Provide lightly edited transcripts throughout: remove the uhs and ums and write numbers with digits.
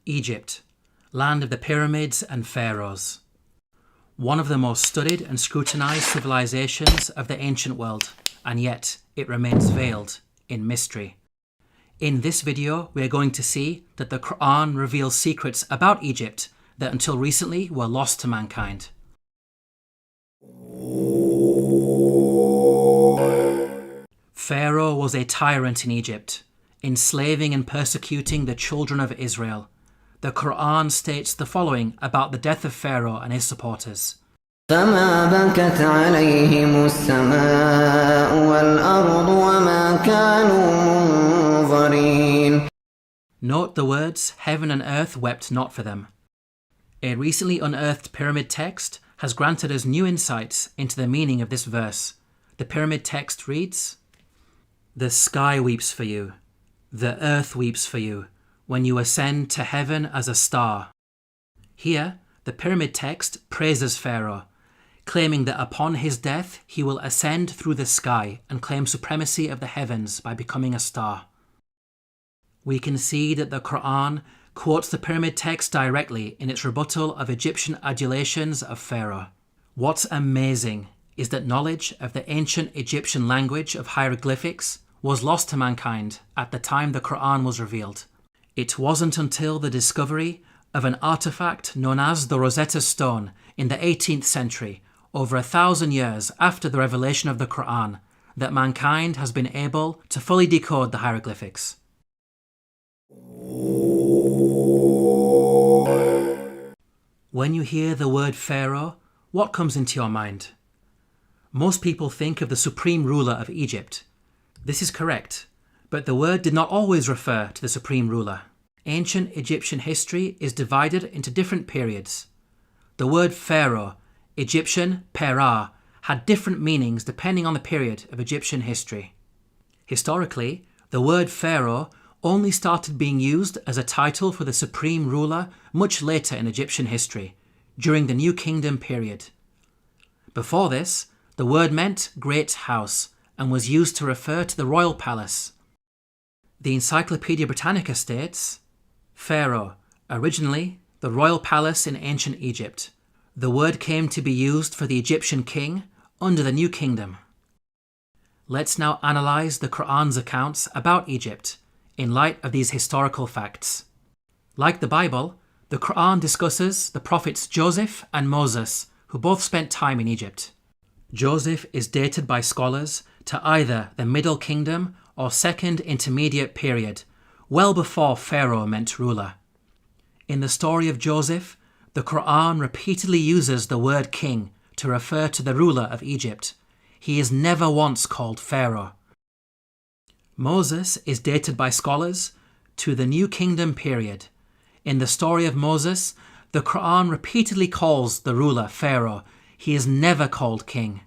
Egypt, land of the pyramids and pharaohs. One of the most studied and scrutinized civilizations of the ancient world, and yet it remains veiled in mystery. In this video, we are going to see that the Qur'an reveals secrets about Egypt that until recently were lost to mankind. Pharaoh was a tyrant in Egypt, enslaving and persecuting the children of Israel. The Qur'an states the following about the death of Pharaoh and his supporters. فما بكت عليهم السماء والأرض وما كانوا منظرين. Note the words, heaven and earth wept not for them. A recently unearthed pyramid text has granted us new insights into the meaning of this verse. The pyramid text reads, "The sky weeps for you, the earth weeps for you, when you ascend to heaven as a star." Here, the pyramid text praises Pharaoh, claiming that upon his death he will ascend through the sky and claim supremacy of the heavens by becoming a star. We can see that the Qur'an quotes the pyramid text directly in its rebuttal of Egyptian adulations of Pharaoh. What's amazing is that knowledge of the ancient Egyptian language of hieroglyphics was lost to mankind at the time the Qur'an was revealed. It wasn't until the discovery of an artifact known as the Rosetta Stone in the 18th century, over 1,000 years after the revelation of the Qur'an, that mankind has been able to fully decode the hieroglyphics. When you hear the word Pharaoh, what comes into your mind? Most people think of the supreme ruler of Egypt. This is correct, but the word did not always refer to the supreme ruler. Ancient Egyptian history is divided into different periods. The word Pharaoh, Egyptian Perah, had different meanings depending on the period of Egyptian history. Historically, the word Pharaoh only started being used as a title for the supreme ruler much later in Egyptian history, during the New Kingdom period. Before this, the word meant great house and was used to refer to the royal palace. The Encyclopedia Britannica states, Pharaoh, originally the royal palace in ancient Egypt. The word came to be used for the Egyptian king under the New Kingdom. Let's now analyze the Qur'an's accounts about Egypt in light of these historical facts. Like the Bible, the Qur'an discusses the prophets Joseph and Moses, who both spent time in Egypt. Joseph is dated by scholars to either the Middle Kingdom or Second Intermediate period, well before Pharaoh meant ruler. In the story of Joseph, the Qur'an repeatedly uses the word king to refer to the ruler of Egypt. He is never once called Pharaoh. Moses is dated by scholars to the New Kingdom period. In the story of Moses, the Qur'an repeatedly calls the ruler Pharaoh. He is never called king.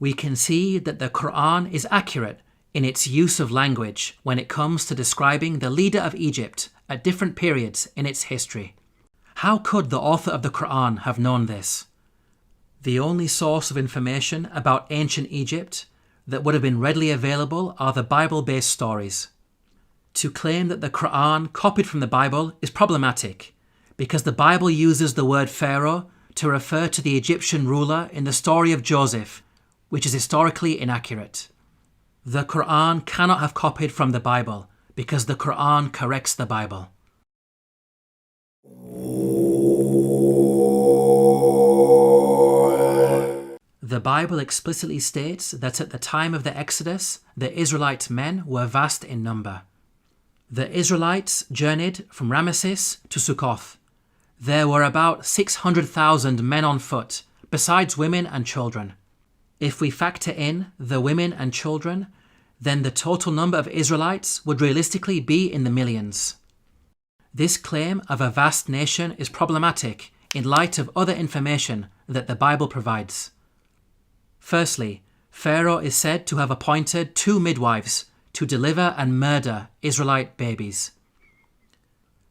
We can see that the Qur'an is accurate in its use of language when it comes to describing the leader of Egypt at different periods in its history. How could the author of the Qur'an have known this? The only source of information about ancient Egypt that would have been readily available are the Bible-based stories. To claim that the Qur'an copied from the Bible is problematic because the Bible uses the word Pharaoh to refer to the Egyptian ruler in the story of Joseph, which is historically inaccurate. The Qur'an cannot have copied from the Bible because the Qur'an corrects the Bible. The Bible explicitly states that at the time of the Exodus, the Israelite men were vast in number. The Israelites journeyed from Ramses to Sukkoth. There were about 600,000 men on foot, besides women and children. If we factor in the women and children, then the total number of Israelites would realistically be in the millions. This claim of a vast nation is problematic in light of other information that the Bible provides. Firstly, Pharaoh is said to have appointed 2 midwives to deliver and murder Israelite babies.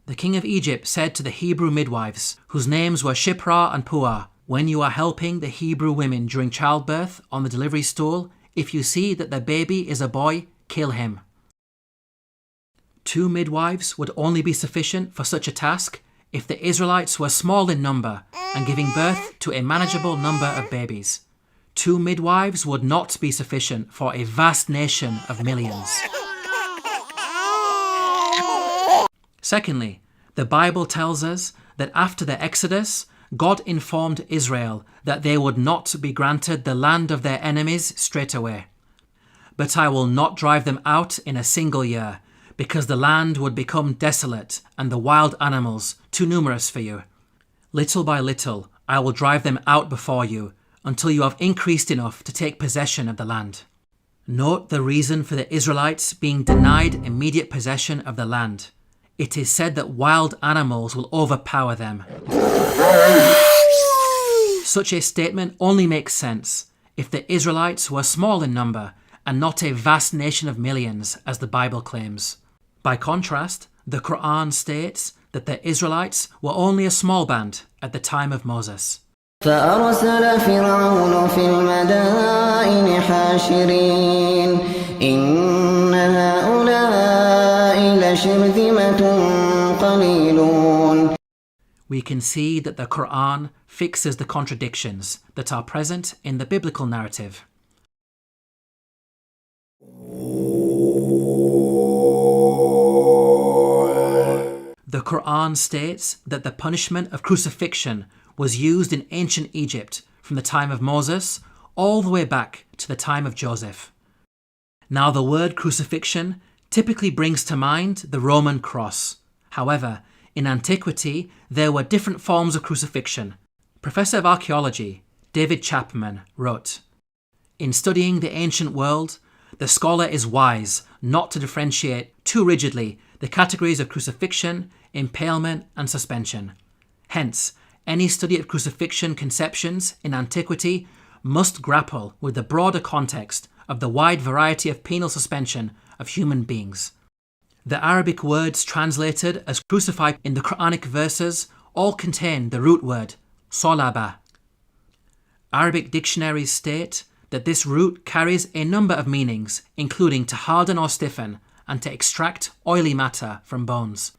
The king of Egypt said to the Hebrew midwives, whose names were Shiphrah and Puah, "When you are helping the Hebrew women during childbirth on the delivery stool, if you see that the baby is a boy, kill him." 2 midwives would only be sufficient for such a task if the Israelites were small in number and giving birth to a manageable number of babies. 2 midwives would not be sufficient for a vast nation of millions. Secondly, the Bible tells us that after the Exodus, God informed Israel that they would not be granted the land of their enemies straight away. But I will not drive them out in a single year, because the land would become desolate and the wild animals too numerous for you. Little by little, I will drive them out before you, until you have increased enough to take possession of the land. Note the reason for the Israelites being denied immediate possession of the land. It is said that wild animals will overpower them. Such a statement only makes sense if the Israelites were small in number and not a vast nation of millions, as the Bible claims. By contrast, the Qur'an states that the Israelites were only a small band at the time of Moses. فأرسل فرعون في المدائن حاشرين إن هؤلاء لشرذمة قليلون. We can see that the Qur'an fixes the contradictions that are present in the biblical narrative. The Qur'an states that the punishment of crucifixion was used in ancient Egypt from the time of Moses all the way back to the time of Joseph. Now, the word crucifixion typically brings to mind the Roman cross. However, in antiquity, there were different forms of crucifixion. Professor of Archaeology David Chapman wrote, "In studying the ancient world, the scholar is wise not to differentiate too rigidly the categories of crucifixion, impalement, and suspension. Hence, any study of crucifixion conceptions in antiquity must grapple with the broader context of the wide variety of penal suspension of human beings." The Arabic words translated as crucified in the Quranic verses all contain the root word solaba. Arabic dictionaries state that this root carries a number of meanings, including to harden or stiffen and to extract oily matter from bones.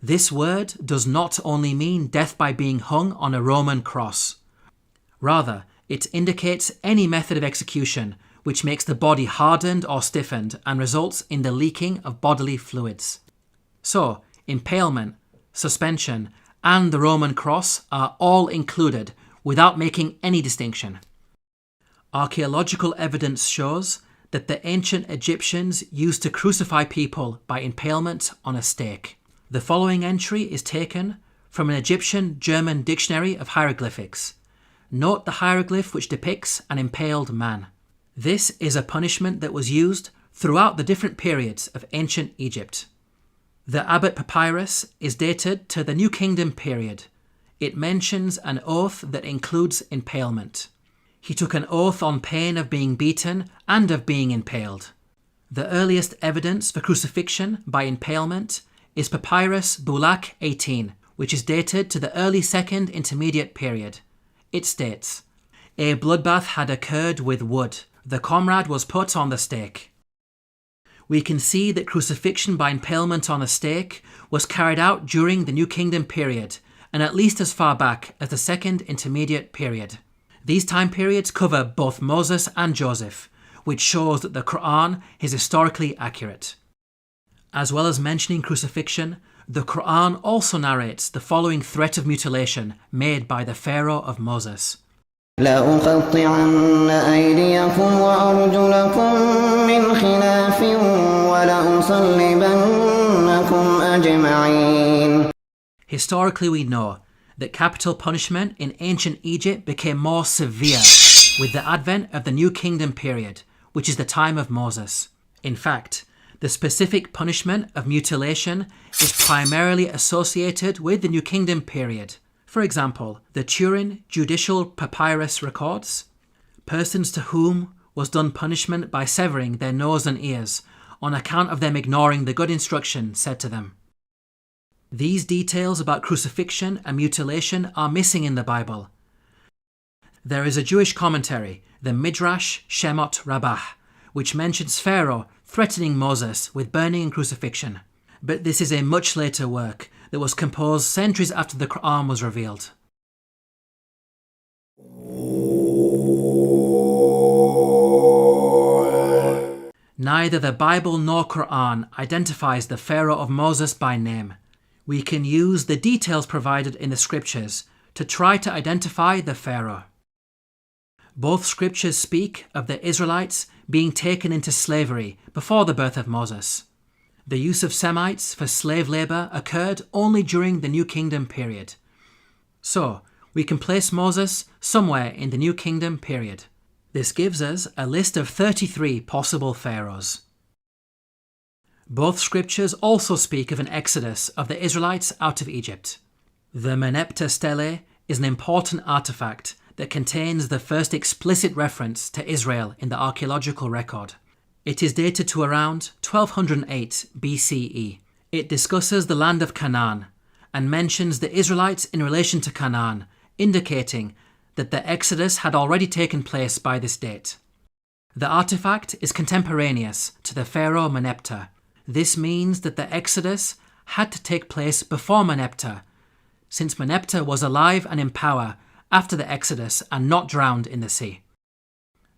This word does not only mean death by being hung on a Roman cross. Rather, it indicates any method of execution which makes the body hardened or stiffened and results in the leaking of bodily fluids. So, impalement, suspension, and the Roman cross are all included without making any distinction. Archaeological evidence shows that the ancient Egyptians used to crucify people by impalement on a stake. The following entry is taken from an Egyptian-German dictionary of hieroglyphics. Note the hieroglyph which depicts an impaled man. This is a punishment that was used throughout the different periods of ancient Egypt. The Abbot Papyrus is dated to the New Kingdom period. It mentions an oath that includes impalement. He took an oath on pain of being beaten and of being impaled. The earliest evidence for crucifixion by impalement is Papyrus Bulaq 18, which is dated to the early Second Intermediate period. It states, "A bloodbath had occurred with wood. The comrade was put on the stake." We can see that crucifixion by impalement on a stake was carried out during the New Kingdom period, and at least as far back as the Second Intermediate period. These time periods cover both Moses and Joseph, which shows that the Qur'an is historically accurate. As well as mentioning crucifixion, the Qur'an also narrates the following threat of mutilation made by the Pharaoh of Moses. لأقطعن أيديكم وأرجلكم من خلاف ولأصلبنكم أجمعين. Historically, we know that capital punishment in ancient Egypt became more severe with the advent of the New Kingdom period, which is the time of Moses. In fact, the specific punishment of mutilation is primarily associated with the New Kingdom period. For example, the Turin Judicial Papyrus records, persons to whom was done punishment by severing their nose and ears on account of them ignoring the good instruction said to them. These details about crucifixion and mutilation are missing in the Bible. There is a Jewish commentary, the Midrash Shemot Rabbah, which mentions Pharaoh threatening Moses with burning and crucifixion. But this is a much later work that was composed centuries after the Qur'an was revealed. Neither the Bible nor Qur'an identifies the Pharaoh of Moses by name. We can use the details provided in the scriptures to try to identify the Pharaoh. Both scriptures speak of the Israelites being taken into slavery before the birth of Moses. The use of Semites for slave labour occurred only during the New Kingdom period. So, we can place Moses somewhere in the New Kingdom period. This gives us a list of 33 possible pharaohs. Both scriptures also speak of an exodus of the Israelites out of Egypt. The Merneptah stele is an important artifact that contains the first explicit reference to Israel in the archaeological record. It is dated to around 1208 BCE. It discusses the land of Canaan and mentions the Israelites in relation to Canaan, indicating that the Exodus had already taken place by this date. The artifact is contemporaneous to the Pharaoh Merneptah. This means that the Exodus had to take place before Merneptah, since Merneptah was alive and in power after the Exodus and not drowned in the sea.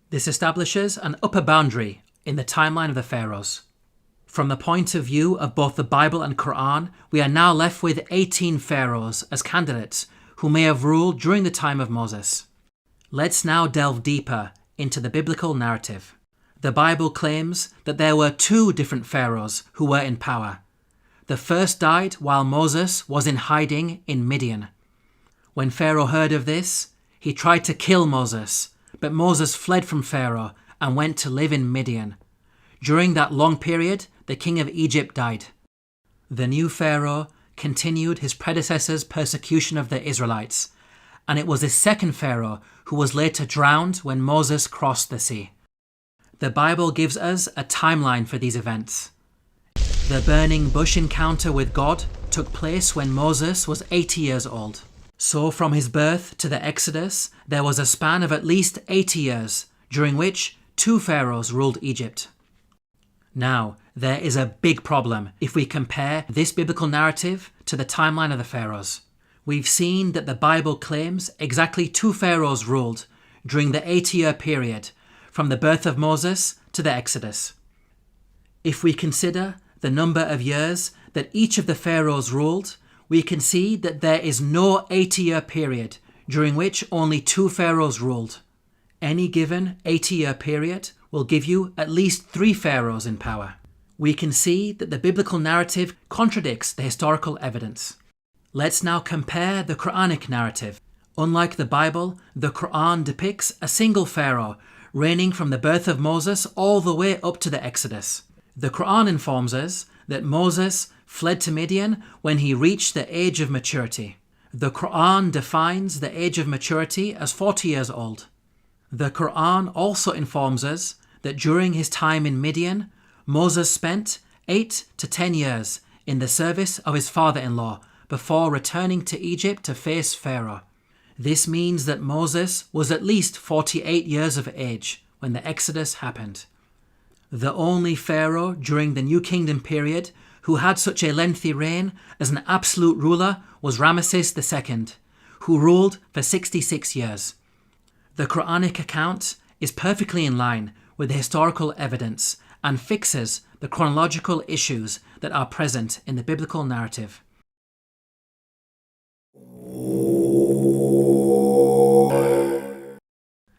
This establishes an upper boundary in the timeline of the pharaohs. From the point of view of both the Bible and Qur'an, we are now left with 18 pharaohs as candidates who may have ruled during the time of Moses. Let's now delve deeper into the biblical narrative. The Bible claims that there were 2 different pharaohs who were in power. The first died while Moses was in hiding in Midian. When Pharaoh heard of this, he tried to kill Moses, but Moses fled from Pharaoh and went to live in Midian. During that long period, the king of Egypt died. The new Pharaoh continued his predecessor's persecution of the Israelites, and it was his second Pharaoh who was later drowned when Moses crossed the sea. The Bible gives us a timeline for these events. The burning bush encounter with God took place when Moses was 80 years old. So from his birth to the Exodus, there was a span of at least 80 years, during which 2 pharaohs ruled Egypt. Now, there is a big problem if we compare this biblical narrative to the timeline of the pharaohs. We've seen that the Bible claims exactly 2 pharaohs ruled during the 80-year period from the birth of Moses to the Exodus. If we consider the number of years that each of the pharaohs ruled, we can see that there is no 80-year period during which only 2 pharaohs ruled. Any given 80-year period will give you at least 3 pharaohs in power. We can see that the biblical narrative contradicts the historical evidence. Let's now compare the Quranic narrative. Unlike the Bible, the Qur'an depicts a single pharaoh reigning from the birth of Moses all the way up to the Exodus. The Qur'an informs us that Moses fled to Midian when he reached the age of maturity. The Qur'an defines the age of maturity as 40 years old. The Qur'an also informs us that during his time in Midian, Moses spent 8 to 10 years in the service of his father-in-law before returning to Egypt to face Pharaoh. This means that Moses was at least 48 years of age when the Exodus happened. The only Pharaoh during the New Kingdom period who had such a lengthy reign as an absolute ruler was Ramses II, who ruled for 66 years. The Quranic account is perfectly in line with the historical evidence and fixes the chronological issues that are present in the biblical narrative.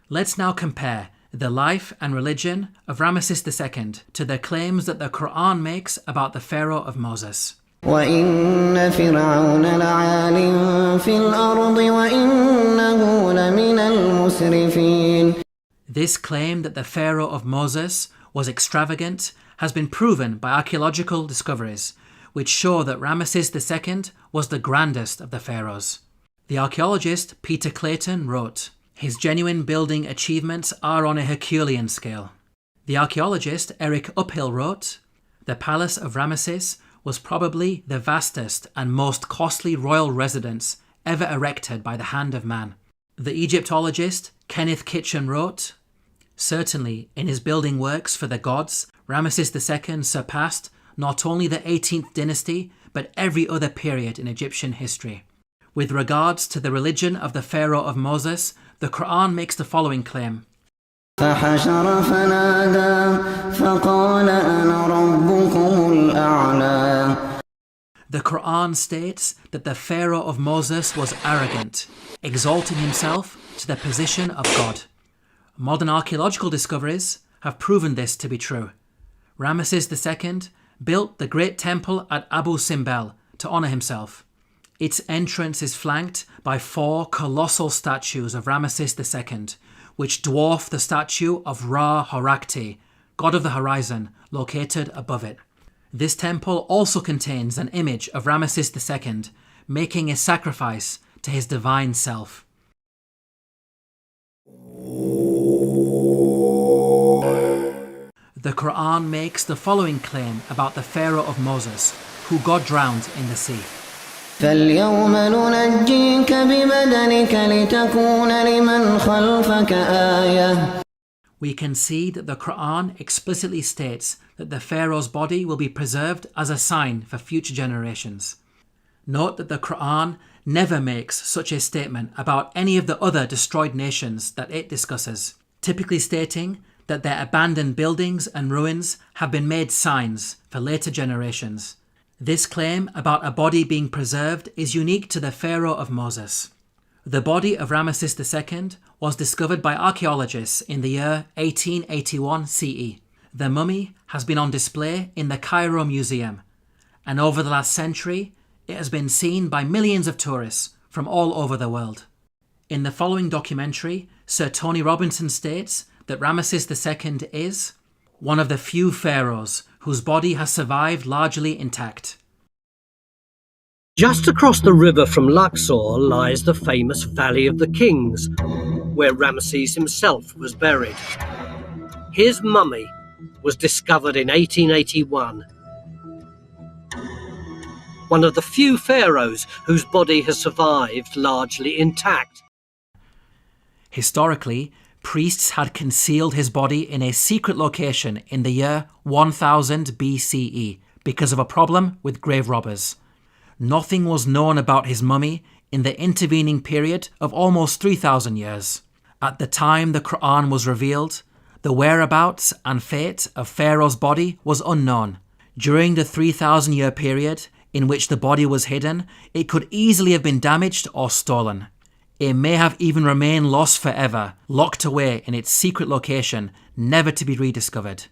Let's now compare the life and religion of Ramses II to the claims that the Qur'an makes about the Pharaoh of Moses. وَإِنَّ فِرْعَوْنَ لَعَالٍ فِي الْأَرْضِ وَإِنَّهُ لَمِنَ الْمُسْرِفِينَ. This claim that the Pharaoh of Moses was extravagant has been proven by archaeological discoveries, which show that Ramses II was the grandest of the pharaohs. The archaeologist Peter Clayton wrote, "His genuine building achievements are on a Herculean scale." The archaeologist Eric Uphill wrote, "The palace of Ramesses was probably the vastest and most costly royal residence ever erected by the hand of man." The Egyptologist Kenneth Kitchen wrote, Certainly, in his building works for the gods, Ramses II surpassed not only the 18th dynasty, but every other period in Egyptian history. With regards to the religion of the Pharaoh of Moses, the Qur'an makes the following claim. فحشر فنادى فقال أنا ربكم الأعلى. The Qur'an states that the Pharaoh of Moses was arrogant, exalting himself to the position of God. Modern archaeological discoveries have proven this to be true. Ramses II built the great temple at Abu Simbel to honour himself. Its entrance is flanked by 4 colossal statues of Ramses II, which dwarf the statue of Ra-Horakhti, god of the horizon, located above it. This temple also contains an image of Ramses II making a sacrifice to his divine self. The Qur'an makes the following claim about the Pharaoh of Moses, who God drowned in the sea. فاليوم ننجيك ببدنك لتكون لمن خلفك آية. We can see that the Qur'an explicitly states that the Pharaoh's body will be preserved as a sign for future generations. Note that the Qur'an never makes such a statement about any of the other destroyed nations that it discusses, typically stating that their abandoned buildings and ruins have been made signs for later generations. This claim about a body being preserved is unique to the Pharaoh of Moses. The body of Ramses II was discovered by archaeologists in the year 1881 CE. The mummy has been on display in the Cairo Museum, and over the last century, it has been seen by millions of tourists from all over the world. In the following documentary, Sir Tony Robinson states that Ramses II is one of the few pharaohs whose body has survived largely intact. Just across the river from Luxor lies the famous Valley of the Kings, where Ramses himself was buried. His mummy was discovered in 1881. One of the few pharaohs whose body has survived largely intact. Historically, priests had concealed his body in a secret location in the year 1000 BCE because of a problem with grave robbers. Nothing was known about his mummy in the intervening period of almost 3,000 years. At the time the Qur'an was revealed, the whereabouts and fate of Pharaoh's body was unknown. During the 3,000-year period in which the body was hidden, it could easily have been damaged or stolen. It may have even remained lost forever, locked away in its secret location, never to be rediscovered.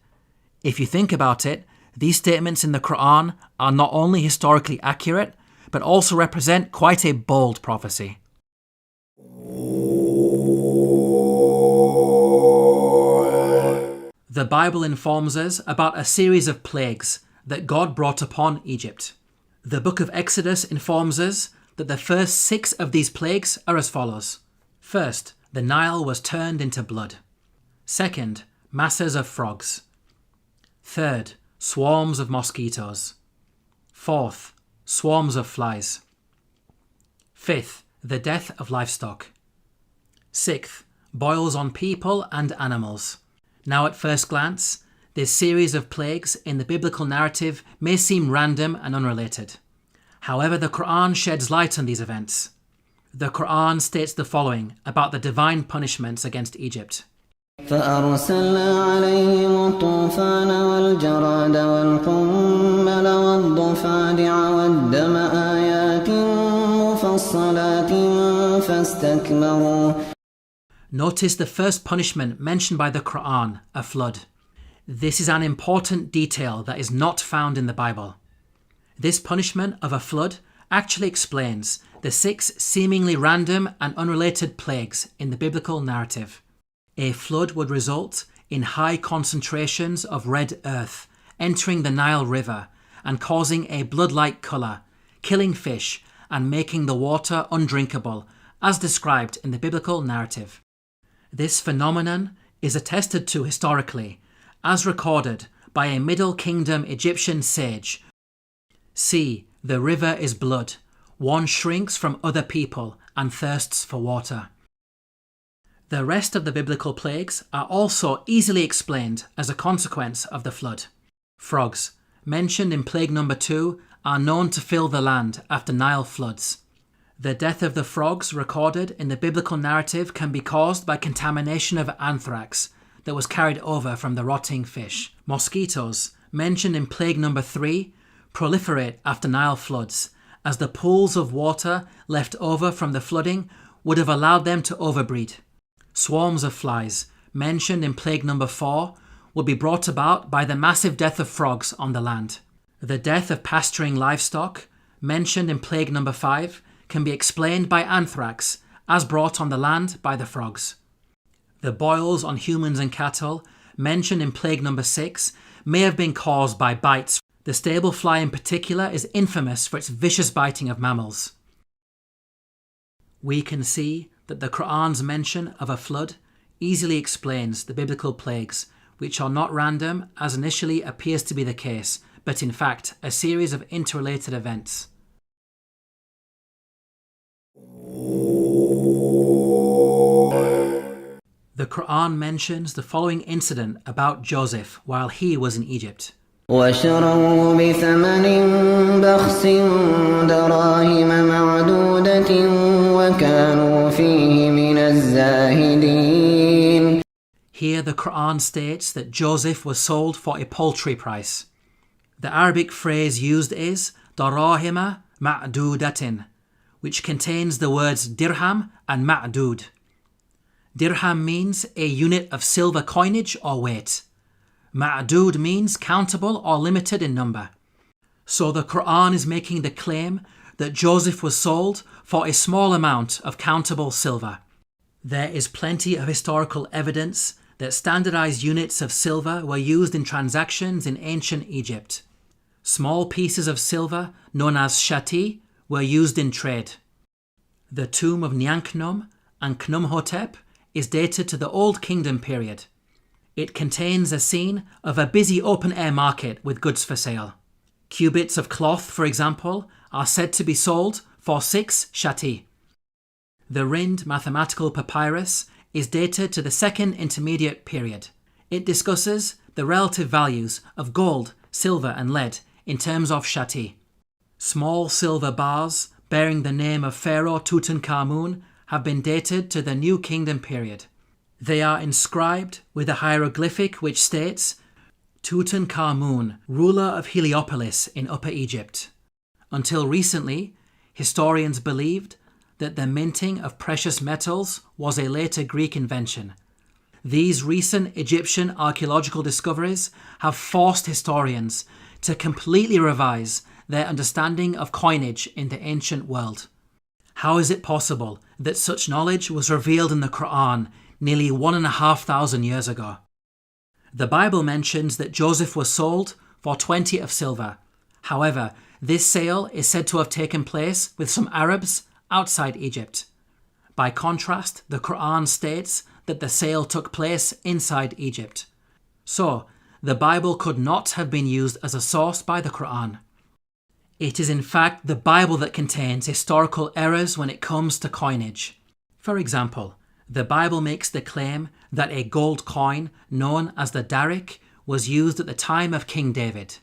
If you think about it, these statements in the Qur'an are not only historically accurate, but also represent quite a bold prophecy. The Bible informs us about a series of plagues that God brought upon Egypt. The book of Exodus informs us that the first 6 of these plagues are as follows. First, the Nile was turned into blood. Second, masses of frogs. Third, swarms of mosquitoes. Fourth, swarms of flies. Fifth, the death of livestock. Sixth, boils on people and animals. Now at first glance, this series of plagues in the biblical narrative may seem random and unrelated. However, the Qur'an sheds light on these events. The Qur'an states the following about the divine punishments against Egypt. فأرسلنا عليهم الطوفان والجراد والقمل والضفادع والدم آيات مفصلات فاستكبروا. Notice the first punishment mentioned by the Qur'an, a flood. This is an important detail that is not found in the Bible. This punishment of a flood actually explains the 6 seemingly random and unrelated plagues in the biblical narrative. A flood would result in high concentrations of red earth entering the Nile River and causing a blood-like colour, killing fish and making the water undrinkable, as described in the biblical narrative. This phenomenon is attested to historically, as recorded by a Middle Kingdom Egyptian sage. See, the river is blood. One shrinks from other people and thirsts for water. The rest of the biblical plagues are also easily explained as a consequence of the flood. Frogs, mentioned in plague number 2, are known to fill the land after Nile floods. The death of the frogs recorded in the biblical narrative can be caused by contamination of anthrax that was carried over from the rotting fish. Mosquitoes, mentioned in plague number 3, proliferate after Nile floods, as the pools of water left over from the flooding would have allowed them to overbreed. Swarms of flies, mentioned in plague number 4, would be brought about by the massive death of frogs on the land. The death of pasturing livestock, mentioned in plague number 5, can be explained by anthrax, as brought on the land by the frogs. The boils on humans and cattle, mentioned in plague number 6, may have been caused by bites. The stable fly in particular is infamous for its vicious biting of mammals. We can see that the Qur'an's mention of a flood easily explains the biblical plagues, which are not random as initially appears to be the case, but in fact a series of interrelated events. The Qur'an mentions the following incident about Joseph while he was in Egypt. وشروه بثمن بخس دراهم معدودة وكانوا فيه من الزاهدين. Here the Qur'an states that Joseph was sold for a paltry price. The Arabic phrase used is darahima ma'dudatin, which contains the words dirham and ma'dud. Dirham means a unit of silver coinage or weight. Ma'dud means countable or limited in number. So the Qur'an is making the claim that Joseph was sold for a small amount of countable silver. There is plenty of historical evidence that standardized units of silver were used in transactions in ancient Egypt. Small pieces of silver, known as shati, were used in trade. The tomb of Nyanknum and Khnumhotep is dated to the Old Kingdom period. It contains a scene of a busy open-air market with goods for sale. Cubits of cloth, for example, are said to be sold for 6 shati. The Rind mathematical papyrus is dated to the Second Intermediate period. It discusses the relative values of gold, silver and lead in terms of shati. Small silver bars bearing the name of Pharaoh Tutankhamun have been dated to the New Kingdom period. They are inscribed with a hieroglyphic which states, Tutankhamun, ruler of Heliopolis in Upper Egypt. Until recently, historians believed that the minting of precious metals was a later Greek invention. These recent Egyptian archaeological discoveries have forced historians to completely revise their understanding of coinage in the ancient world. How is it possible that such knowledge was revealed in the Qur'an nearly 1,500 years ago? The Bible mentions that Joseph was sold for 20 of silver. However, this sale is said to have taken place with some Arabs outside Egypt. By contrast, the Qur'an states that the sale took place inside Egypt. So, the Bible could not have been used as a source by the Qur'an. It is in fact the Bible that contains historical errors when it comes to coinage. For example, the Bible makes the claim that a gold coin known as the darik was used at the time of King David.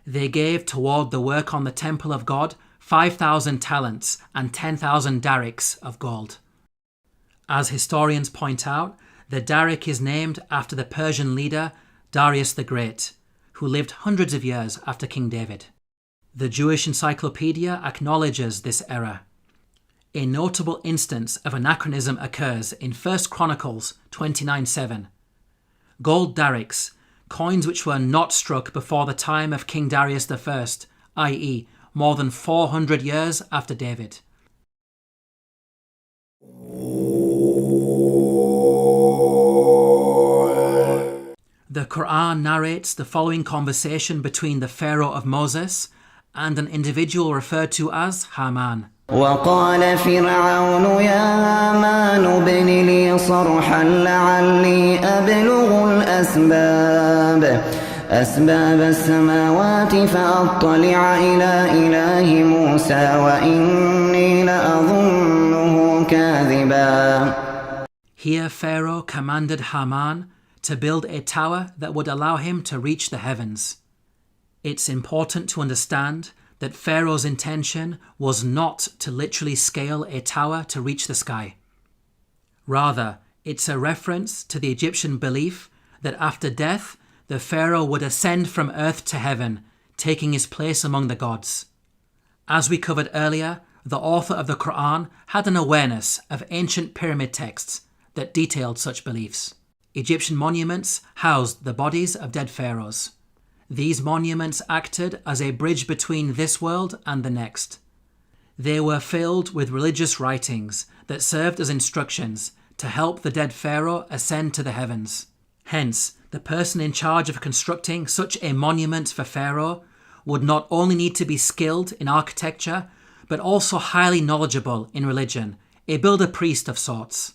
They gave toward the work on the temple of God 5,000 talents and 10,000 dariks of gold. As historians point out, the darik is named after the Persian leader Darius the Great, who lived hundreds of years after King David. The Jewish Encyclopedia acknowledges this error. A notable instance of anachronism occurs in 1 Chronicles 29:7. Gold dariks, coins which were not struck before the time of King Darius I, i.e. more than 400 years after David. The Qur'an narrates the following conversation between the Pharaoh of Moses and an individual referred to as Haman. وقال فرعون يا هامان ابن لي صرحا لعلي أبلغ أسباب السماوات فأطلع إلى إله موسى وإني لأظنه كاذبا. Here Pharaoh commanded Haman to build a tower that would allow him to reach the heavens. It's important to understand that Pharaoh's intention was not to literally scale a tower to reach the sky. Rather, it's a reference to the Egyptian belief that after death, the Pharaoh would ascend from earth to heaven, taking his place among the gods. As we covered earlier, the author of the Qur'an had an awareness of ancient pyramid texts that detailed such beliefs. Egyptian monuments housed the bodies of dead pharaohs. These monuments acted as a bridge between this world and the next. They were filled with religious writings that served as instructions to help the dead pharaoh ascend to the heavens. Hence, the person in charge of constructing such a monument for Pharaoh would not only need to be skilled in architecture, but also highly knowledgeable in religion, a builder-priest of sorts.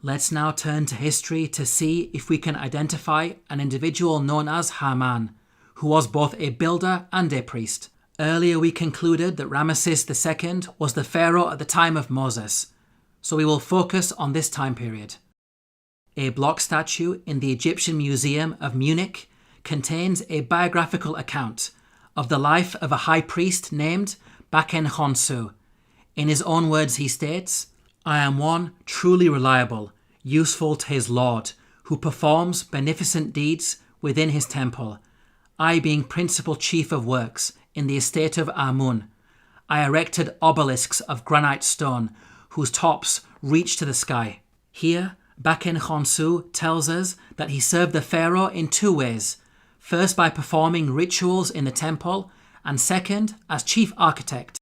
Let's now turn to history to see if we can identify an individual known as Haman, who was both a builder and a priest. Earlier we concluded that Ramses II was the pharaoh at the time of Moses, so we will focus on this time period. A block statue in the Egyptian Museum of Munich contains a biographical account of the life of a high priest named Baken-Khonsu. In his own words he states, "I am one truly reliable, useful to his Lord, who performs beneficent deeds within his temple. I being principal chief of works in the estate of Amun, I erected obelisks of granite stone whose tops reach to the sky." Here, Baken-Khonsu tells us that he served the pharaoh in two ways, first by performing rituals in the temple, and second as chief architect.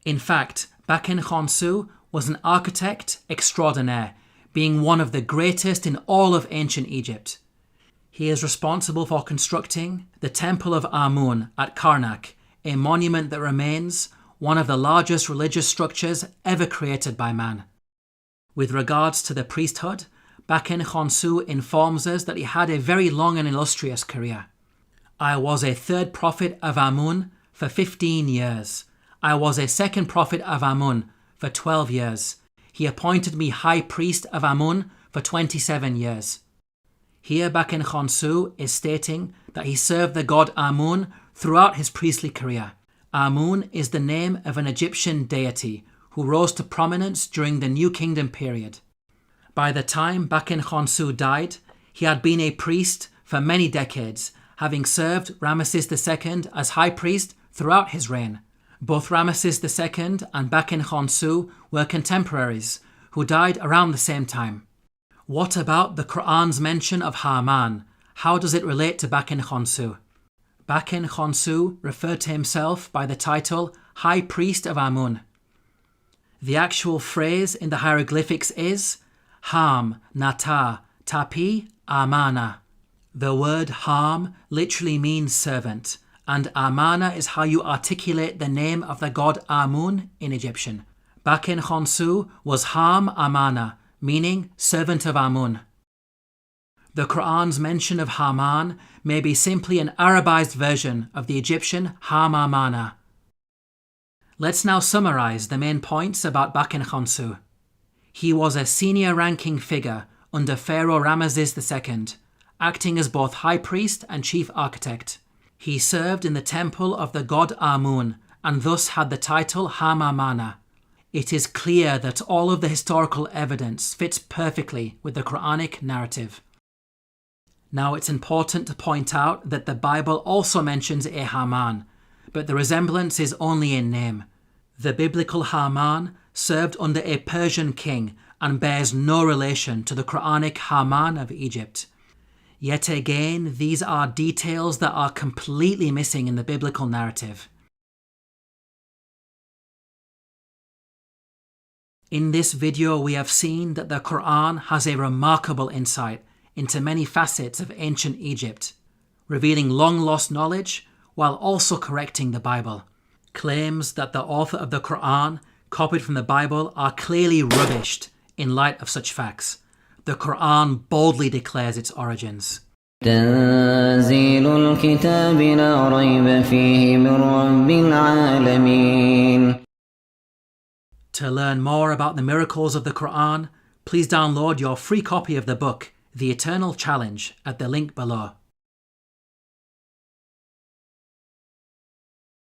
In fact, Baken-Khonsu was an architect extraordinaire, being one of the greatest in all of ancient Egypt. He is responsible for constructing the Temple of Amun at Karnak, a monument that remains one of the largest religious structures ever created by man. With regards to the priesthood, Baken-Khonsu informs us that he had a very long and illustrious career. "I was a third prophet of Amun for 15 years. I was a second prophet of Amun for 12 years. He appointed me high priest of Amun for 27 years. Here Baken-Khonsu is stating that he served the god Amun throughout his priestly career. Amun is the name of an Egyptian deity who rose to prominence during the New Kingdom period. By the time Baken-Khonsu died, he had been a priest for many decades, having served Ramses II as high priest throughout his reign. Both Ramses II and Baken-Khonsu were contemporaries who died around the same time. What about the Qur'an's mention of Haman? How does it relate to Baken-Khonsu? Baken-Khonsu referred to himself by the title High Priest of Amun. The actual phrase in the hieroglyphics is Ham, Nata, Tapi, Amana. The word Ham literally means servant, and Amana is how you articulate the name of the god Amun in Egyptian. Baken-Khonsu was Ham Amana, meaning servant of Amun. The Qur'an's mention of Haman may be simply an Arabized version of the Egyptian Ham Amana. Let's now summarize the main points about Baken-Khonsu. He was a senior-ranking figure under Pharaoh Ramses II, acting as both high priest and chief architect. He served in the temple of the god Amun and thus had the title Ham Amana. It is clear that all of the historical evidence fits perfectly with the Quranic narrative. Now it's important to point out that the Bible also mentions a Haman, but the resemblance is only in name. The biblical Haman served under a Persian king and bears no relation to the Quranic Haman of Egypt. Yet again, these are details that are completely missing in the biblical narrative. In this video, we have seen that the Qur'an has a remarkable insight into many facets of ancient Egypt, revealing long-lost knowledge while also correcting the Bible. Claims that the author of the Qur'an copied from the Bible are clearly rubbished in light of such facts. The Qur'an boldly declares its origins. تنزيل الكتاب لا ريب فيه من رب العالمين. To learn more about the miracles of the Qur'an, Please download your free copy of the book, The Eternal Challenge, at the link below.